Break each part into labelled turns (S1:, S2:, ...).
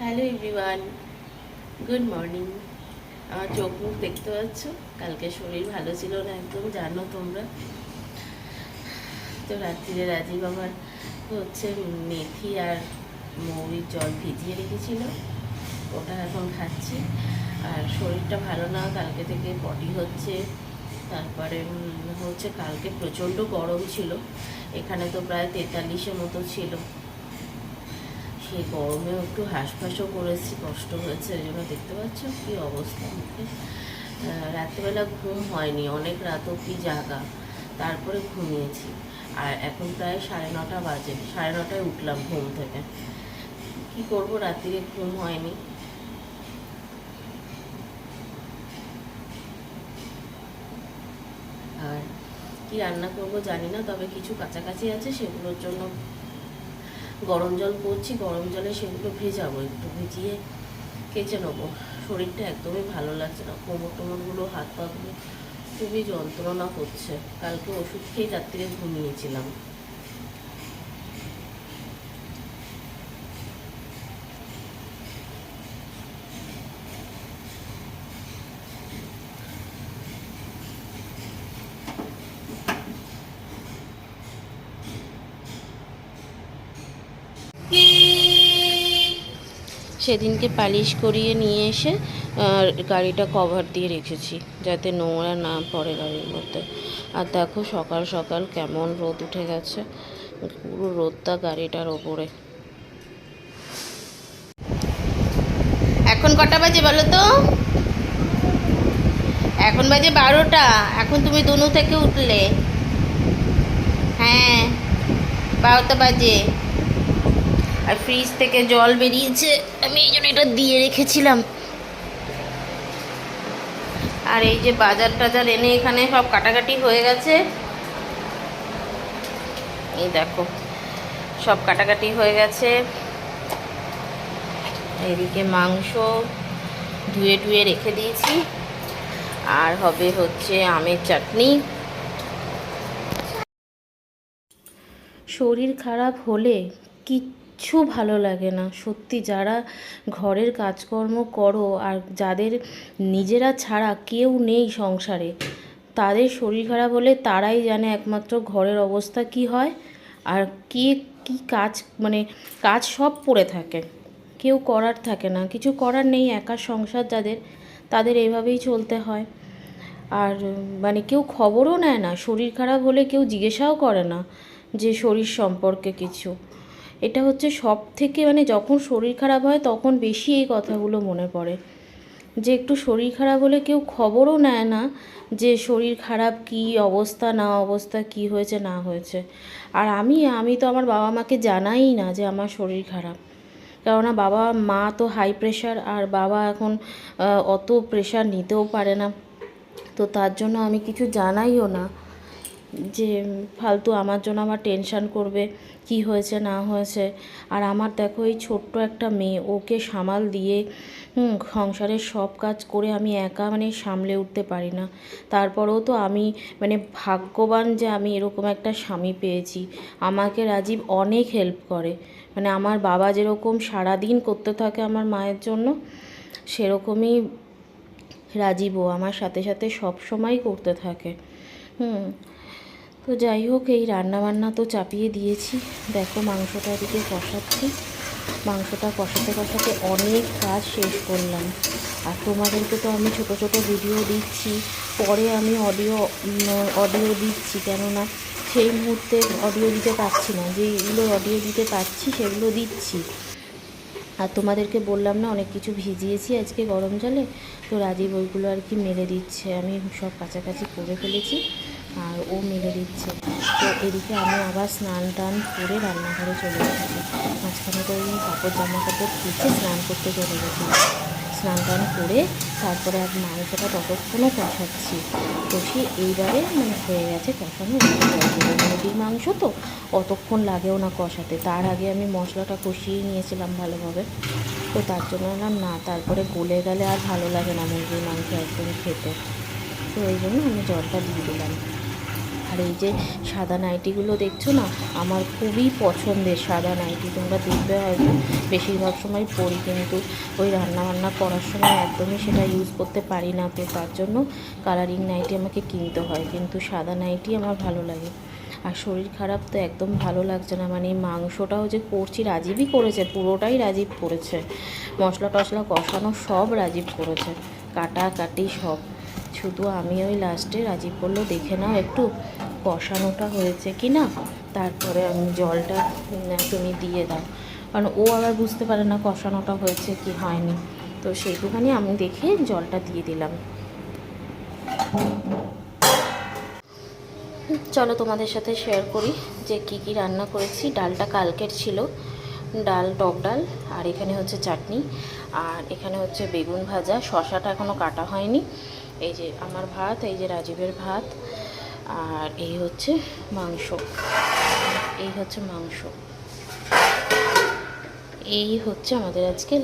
S1: Hello everyone, good morning. আমার চোখ মুখ দেখতে পাচ্ছ, কালকে শরীর ভালো ছিল না একদম, জানো তোমরা তো। রাত্রিরে রাজীব আমার হচ্ছে মেথি আর মৌরির জল ভিজিয়ে রেখেছিল, ওটা এখন খাচ্ছি। আর শরীরটা ভালো না, কালকে থেকে পটি হচ্ছে। তারপরে হচ্ছে কালকে প্রচণ্ড গরম ছিল, এখানে তো প্রায় 43-এর মতো ছিল। সেই গরমেও একটু হাঁসফাঁসও করেছি, কষ্ট হয়েছে, এই জন্য দেখতে পাচ্ছ কী অবস্থা মুখে। রাত্রিবেলা ঘুম হয়নি, অনেক রাত অব্দি জাগা, তারপরে ঘুমিয়েছি। আর এখন প্রায় 9:30 বাজে, 9:30টায় উঠলাম ঘুম থেকে। কি করব, রাত্রিরে ঘুম হয়নি। আর কি রান্না করব জানি না, তবে কিছু কাছাকাছি আছে, সেগুলোর জন্য গরম জল করছি। গরম জলে সেগুলো ভেজাবো, একটু ভিজিয়ে কেচে নেবো। শরীরটা একদমই ভালো লাগছে না, কোমর টোমরগুলো, হাত পাগুলো খুবই যন্ত্রণা হচ্ছে। কালকে ওষুধ খেয়ে রাত্রিরে ঘুমিয়েছিলাম। সেদিনকে পালিশ করিয়ে নিয়ে এসে গাড়িটা কভার দিয়ে রেখেছি, যাতে নোংরা না পড়ে গাড়ির মধ্যে। আর দেখো সকাল সকাল কেমন রোদ উঠে গেছে, পুরো রোদটা গাড়িটার ওপরে। এখন কটা বাজে বলো তো? এখন বাজে 12টা। এখন তুমি দুনু থেকে উঠলে? হ্যাঁ, 12টা বাজে। আর ফ্রিজ থেকে জল বেরিয়েছে, আমি এই জন্য এটা দিয়ে রেখেছিলাম। আর এই যে বাজার টাজার এনে এখানে সব কাটাকাটি হয়ে গেছে, এই দেখো সব কাটাকাটি হয়ে গেছে। এদিকে মাংস ধুয়ে টুয়ে রেখে দিয়েছি, আর হবে হচ্ছে আমের চাটনি। শরীর খারাপ হলে কিচ্ছু ভালো লাগে না সত্যি। যারা ঘরের কাজকর্ম করো আর যাদের নিজেরা ছাড়া কেউ নেই সংসারে, তাদের শরীর খারাপ হলে তারাই জানে একমাত্র ঘরের অবস্থা কি হয়। আর কে কী কাজ, মানে কাজ সব পড়ে থাকে, কেউ করার থাকে না, কিছু করার নেই। একা সংসার যাদের, তাদের এইভাবেই চলতে হয়। আর মানে কেউ খবরও নেয় না, শরীর খারাপ হলে কেউ জিজ্ঞাসাও করে না যে শরীর সম্পর্কে কিছু। এটা হচ্ছে সব থেকে, মানে যখন শরীর খারাপ হয় তখন বেশি এই কথাগুলো মনে পড়ে, যে একটু শরীর খারাপ হলে কেউ খবরও নেয় না যে শরীর খারাপ, কী অবস্থা না অবস্থা, কী হয়েছে না হয়েছে। আর আমি তো আমার বাবা মাকে জানাই না যে আমার শরীর খারাপ, কেননা বাবা মা তো হাই প্রেশার, আর বাবা এখন অত প্রেশার নিতেও পারে না। তো তার জন্য আমি কিছু জানাইও না, যে ফালতু আমার জন্য আমার টেনশান করবে কি হয়েছে না হয়েছে। আর আমার দেখো এই ছোট্ট একটা মেয়ে, ওকে সামাল দিয়ে সংসারের সব কাজ করে আমি একা মানে সামলে উঠতে পারি না। তারপরেও তো আমি মানে ভাগ্যবান যে আমি এরকম একটা স্বামী পেয়েছি। আমাকে রাজীব অনেক হেল্প করে, মানে আমার বাবা যেরকম সারাদিন করতে থাকে আমার মায়ের জন্য, সেরকমই রাজীবও আমার সাথে সাথে সব সময় করতে থাকে। তো যাই হোক, এই রান্নাবান্না তো চাপিয়ে দিয়েছি। দেখো মাংসটা এদিকে কষাচ্ছি, মাংসটা কষাতে কষাতে অনেক কাজ শেষ করলাম। আর তোমাদেরকে তো আমি ছোট ছোট ভিডিও দিচ্ছি, পরে আমি অডিও দিচ্ছি, কেননা সেই মুহূর্তে অডিও দিতে পারছি না, যেগুলো অডিও দিতে পারছি সেগুলো দিচ্ছি। আর তোমাদেরকে বললাম না অনেক কিছু ভিজিয়েছি আজকে গরম জলে, তো রাজীব ওইগুলো আর কি মেলে দিচ্ছে। আমি সব কাছাকাছি করে ফেলেছি, আর ও মেলে দিচ্ছে। তো এদিকে আমি আবার স্নান টান করে রান্নাঘরে চলে এসেছি। মাঝখানে তো ওই কাপড় জামা কাপড় ধুচ্ছে স্নান করতে চলে গেছি। স্নান টান করে তারপরে আর মাংসটা ততক্ষণও কষাচ্ছি, কষিয়ে এইবারে মানে হয়ে গেছে কষানো। মুরগির মাংস তো অতক্ষণ লাগেও না কষাতে, তার আগে আমি মশলাটা কষিয়ে নিয়েছিলাম ভালোভাবে। তো তার জন্য না, তারপরে গলে গেলে আর ভালো লাগে না মুরগির মাংস একদম খেতে। তো এই জন্য আমি জলটা দিয়ে দিলাম। আর এই যে সাদা নাইটিগুলো দেখছো না, আমার খুবই পছন্দের সাদা নাইটি। তোমরা দেখবে হয়তো বেশিরভাগ সময় পরি, কিন্তু ওই রান্নাবান্না করার সময় একদমই সেটা ইউজ করতে পারি না, তো তার জন্য কালারিং নাইটি আমাকে কিনতে হয়। কিন্তু সাদা নাইটি আমার ভালো লাগে। আর শরীর খারাপ তো একদম ভালো লাগছে না, মানে মাংসটাও যে করছি, রাজীবই করেছে, পুরোটাই রাজীব করেছে, মশলা টশলা কষানো সব রাজীব করেছে, কাটাকাটি সব। শুধু আমি ওই লাস্টে রাজীব বললো দেখে নাও একটু কষানোটা হয়েছে কি না, তারপরে আমি জলটা তুমি দিয়ে দাও, কারণ ও আবার বুঝতে পারে না কষানোটা হয়েছে কি হয়নি। তো সেইটুখানি আমি দেখে জলটা দিয়ে দিলাম। চলো তোমাদের সাথে শেয়ার করি যে কি কি রান্না করেছি। ডালটা কালকের ছিল, ডাল, টক ডাল, আর এখানে হচ্ছে চাটনি, আর এখানে হচ্ছে বেগুন ভাজা, শশাটা এখনও কাটা হয়নি। এই যে আমার ভাত, এই যে রাজীবের ভাত, আর এই হচ্ছে মাংস, এই হচ্ছে মাংস, এই হচ্ছে আমাদের আজকে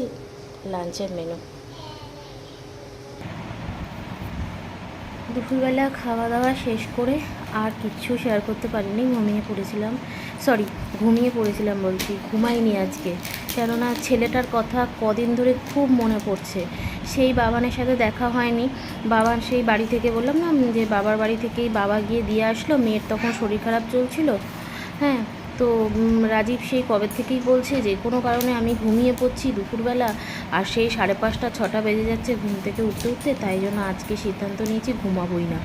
S1: লাঞ্চের মেনু। দুপুরবেলা খাওয়া দাওয়া শেষ করে আর কিচ্ছু শেয়ার করতে পারিনি, ঘুমিয়ে পড়েছিলাম বলছি, ঘুমাইনি আজকে। কেননা ছেলেটার কথা কদিন ধরে খুব মনে পড়ছে। সেই বাবানের সাথে দেখা হয়নি, বাবার সেই বাড়ি থেকে বললাম না যে বাবার বাড়ি থেকেই বাবা গিয়ে দিয়ে আসলো, মেয়ের তখন শরীর খারাপ চলছিল। হ্যাঁ, তো রাজীব সেই কবে থেকেই বলছে যে কোনো কারণে আমি ঘুমিয়ে পড়ছি দুপুরবেলা, আর সেই 5:30 6টা বেজে যাচ্ছে ঘুম থেকে উঠতে উঠতে, তাই জন্য আজকে সিদ্ধান্ত নিয়েছি ঘুমাবোই না।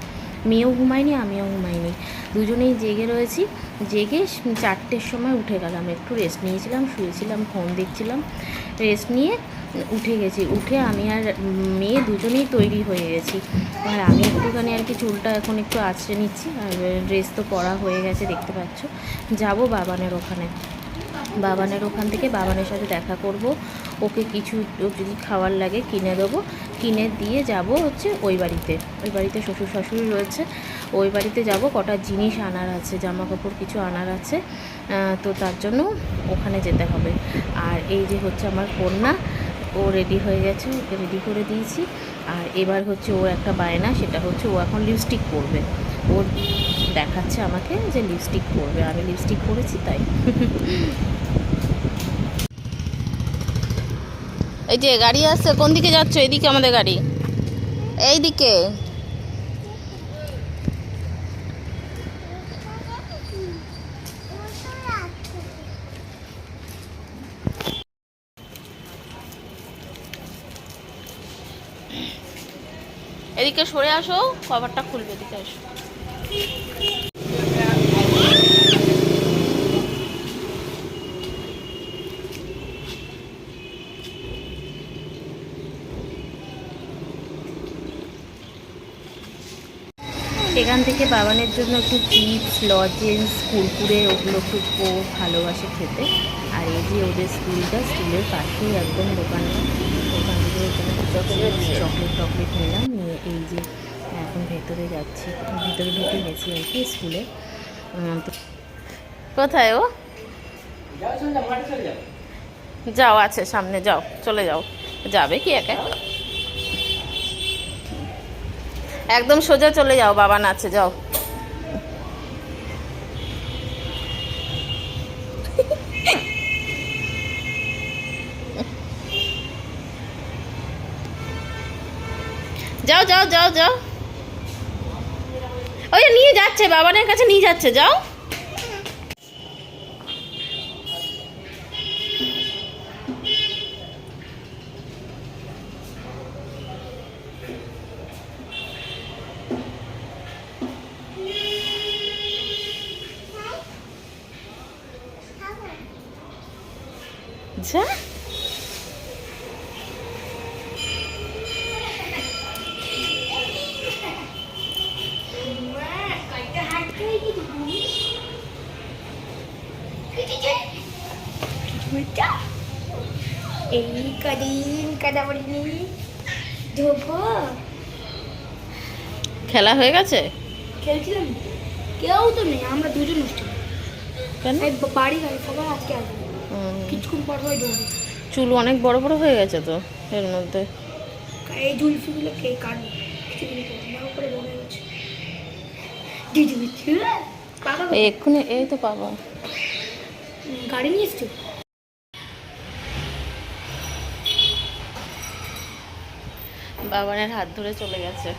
S1: মেয়েও ঘুমায়নি, আমিও ঘুমাইনি, দুজনেই জেগে রয়েছি। জেগে 4টের সময় উঠে গেলাম, একটু রেস্ট নিয়েছিলাম, শুয়েছিলাম, ফোন দেখছিলাম, রেস্ট নিয়ে উঠে গেছি। উঠে আমি আর মেয়ে দুজনেই তৈরি হয়ে গেছি। আর আমি একটুখানি আর কি চুলটা এখন একটু আঁচড়ে নিচ্ছি, আর ড্রেস তো পরা হয়ে গেছে দেখতে পাচ্ছ। যাব বাবানের ওখানে, বাবানের ওখান থেকে বাবানের সাথে দেখা করব, ওকে কিছু যদি খাওয়ার লাগে কিনে দেবো, কিনে দিয়ে যাব হচ্ছে ওই বাড়িতে শ্বশুর শাশুড়ি রয়েছে, ওই বাড়িতে যাব, কটা জিনিস আনার আছে, জামা কাপড় কিছু আনার আছে, তো তার জন্য ওখানে যেতে হবে। আর এই যে হচ্ছে আমার কন্যা, ও রেডি হয়ে গেছে, ওকে রেডি করে দিয়েছি। আর এবার হচ্ছে ওর একটা বায়না, সেটা হচ্ছে ও এখন লিপস্টিক পরবে। ও দেখাচ্ছে আমাকে যে লিপস্টিক পরবে, আমি লিপস্টিক পরেছি তাই। এই যে গাড়ি আসছে, কোন দিকে যাচ্ছ? এইদিকে আমাদের গাড়ি, এইদিকে। এদিকে সরে আসো, কভারটা খুলবে, এদিকে আসো। এখান থেকে বাবানের জন্য একটু চিপস, লজেন্স, কুরকুরে, ওগুলো খুব ভালোবাসে খেতে। আর এই যে ওদের স্কুলের পাশেই একদম দোকানটা, ওখান থেকে চকলেট নিলাম, নিয়ে এই যে এখন ভেতরে যাচ্ছি, ভেতরে ঢুকে গেছি আর কি স্কুলে। কোথায় ও? যাও, আছে সামনে, যাও, চলে যাও। যাবে কি একা? একদম সোজা চলে যাও, বাবা নাচে, যাও। যাও যাও যাও যাও, ওই নিয়ে যাচ্ছে, বাবানের কাছে নিয়ে যাচ্ছে, যাও। যা,
S2: এই কদিন কাদাবড়ি ধোবো,
S1: খেলা হয়ে গেছে?
S2: খেলছিলাম, কেউ তো নেই, আমরা দুজন হচ্ছি।
S1: কেন?
S2: বাড়ি গাড়ি সবাই আজকে আসবে, কিছুক্ষণ পর হয়ে ধরবে।
S1: চুল অনেক বড় বড় হয়ে গেছে তো এর মধ্যে।
S2: এই জুলফিগুলো কে কাটবে? কিছুদিন পর করে বড় হয়ে গেছে। দিদি দিচ্ছি পাবা
S1: এক্ষুনি এই তো পাবো।
S2: গাড়ি নিয়ে এসছো?
S1: বাবানের হাত ধরে চলে গেছে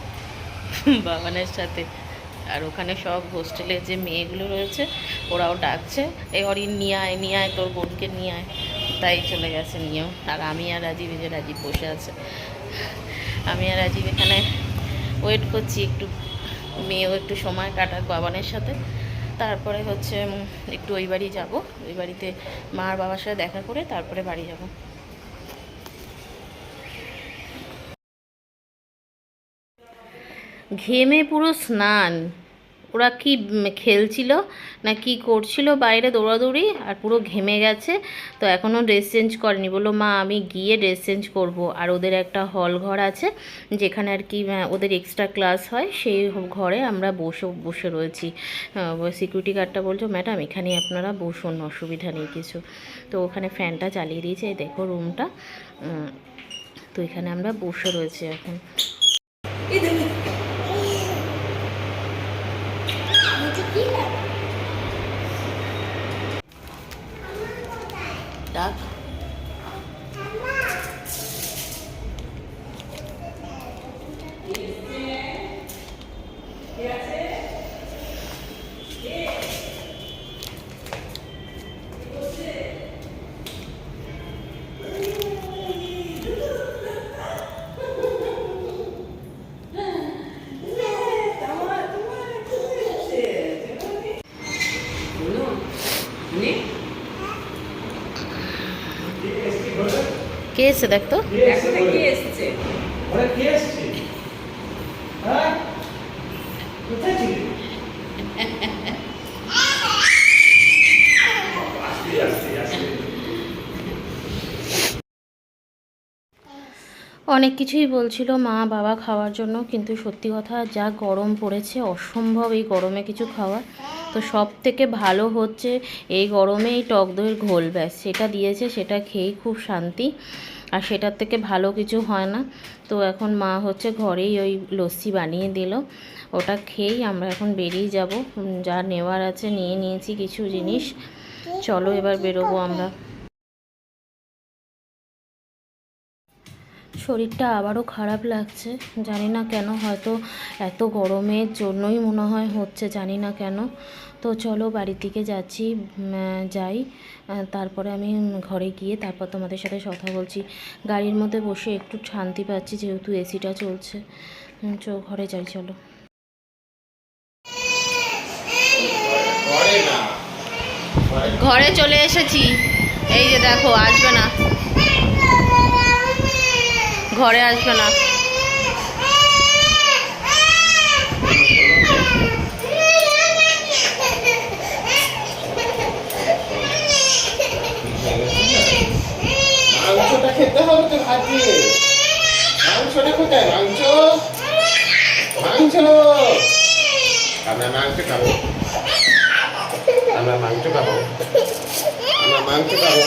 S1: বাবানের সাথে। আর ওখানে সব হোস্টেলে যে মেয়েগুলো রয়েছে ওরাও ডাকছে, এই অরিন নিয়ে আয় তোর বোনকে নিয়ে আয়, তাই চলে গেছে নিয়েও। আর আমি আর রাজীব, এই যে রাজীব বসে আছে, আমি আর রাজীব এখানে ওয়েট করছি একটু, মেয়েও একটু সময় কাটাক বাবানের সাথে। তারপরে হচ্ছে একটু ওই বাড়ি যাবো, ওই বাড়িতে মা আর বাবার সাথে দেখা করে তারপরে বাড়ি যাব। ঘেমে পুরো স্নান, ওরা কি খেলছিল না কি করছিল বাইরে দৌড়াদৌড়ি, আর পুরো ঘেমে গেছে। তো এখনও ড্রেস চেঞ্জ করেনি, বললো মা আমি গিয়ে ড্রেস চেঞ্জ করব। আর ওদের একটা হল ঘর আছে যেখানে আর কি ওদের এক্সট্রা ক্লাস হয়, সেই ঘরে আমরা বসে রয়েছি। সিকিউরিটি গার্ডটা বলছো ম্যাডাম এখানেই আপনারা বসুন, অসুবিধা নেই কিছু। তো ওখানে ফ্যানটা চালিয়ে দিয়েছে, এই দেখো রুমটা। তো এখানে আমরা বসে রয়েছি এখন। ডাক কে এসছে দেখ তো। অনেক কিছুই বলছিল মা বাবা খাওয়ার জন্য, কিন্তু সত্যি কথা যা গরম পড়েছে অসম্ভব এই গরমে কিছু খাওয়া। তো সব থেকে ভালো হচ্ছে এই গরমে এই টক দইয়ের ঘোল, ব্যাস সেটা দিয়েছে, সেটা খেয়েই খুব শান্তি। আর সেটার থেকে ভালো কিছু হয় না। তো এখন মা হচ্ছে ঘরেই ওই লস্যি বানিয়ে দিল, ওটা খেয়েই আমরা এখন বেরিয়ে যাব। যা নেওয়ার আছে নিয়ে নিয়েছি কিছু জিনিস, চলো এবার বেরোবো আমরা। শরীরটা আবারও খারাপ লাগছে, জানি না কেন, হয়তো এত গরমের জন্যই মনে হয় হচ্ছে, জানি না কেন। তো চলো বাড়ির দিকে যাচ্ছি, যাই, তারপরে আমি ঘরে গিয়ে তারপর তোমাদের সাথে কথা বলছি। গাড়ির মধ্যে বসে একটু শান্তি পাচ্ছি যেহেতু এসিটা চলছে। ঘরে যাই চলো। ঘরে চলে এসেছি, এই যে দেখো, আসবে না, ঘরে আসবে না।
S3: মাংসটা খেতে হবে তো ভাত দিয়ে। মাংসটা কোথায়? মাংস মাংস আমরা মাংস খাবো, আমরা মাংস খাবো, আমরা মাংস খাবো।